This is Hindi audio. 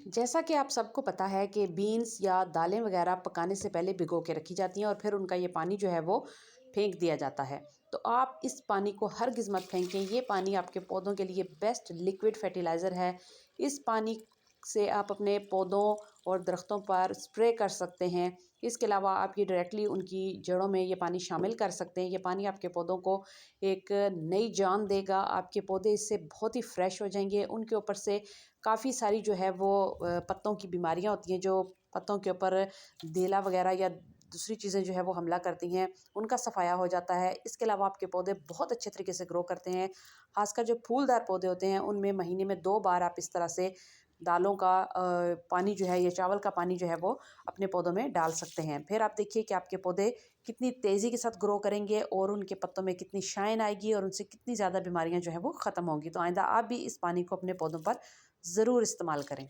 जैसा कि आप सबको पता है कि बीन्स या दालें वगैरह पकाने से पहले भिगो के रखी जाती हैं और फिर उनका ये पानी जो है वो फेंक दिया जाता है। तो आप इस पानी को हरगिज़ मत फेंकें। ये पानी आपके पौधों के लिए बेस्ट लिक्विड फर्टिलाइज़र है। इस पानी से आप अपने पौधों और दरख्तों पर स्प्रे कर सकते हैं। इसके अलावा आप ये डायरेक्टली उनकी जड़ों में ये पानी शामिल कर सकते हैं। ये पानी आपके पौधों को एक नई जान देगा। आपके पौधे इससे बहुत ही फ्रेश हो जाएंगे। उनके ऊपर से काफ़ी सारी जो है वो पत्तों की बीमारियां होती हैं, जो पत्तों के ऊपर देला वगैरह या दूसरी चीज़ें जो है वो हमला करती हैं, उनका सफाया हो जाता है। इसके अलावा आपके पौधे बहुत अच्छे तरीके से ग्रो करते हैं। खासकर जो फूलदार पौधे होते हैं उनमें महीने में 2 बार आप इस तरह से दालों का पानी जो है या चावल का पानी जो है वो अपने पौधों में डाल सकते हैं। फिर आप देखिए कि आपके पौधे कितनी तेज़ी के साथ ग्रो करेंगे और उनके पत्तों में कितनी शाइन आएगी और उनसे कितनी ज़्यादा बीमारियां जो है वो ख़त्म होंगी। तो आइंदा आप भी इस पानी को अपने पौधों पर ज़रूर इस्तेमाल करें।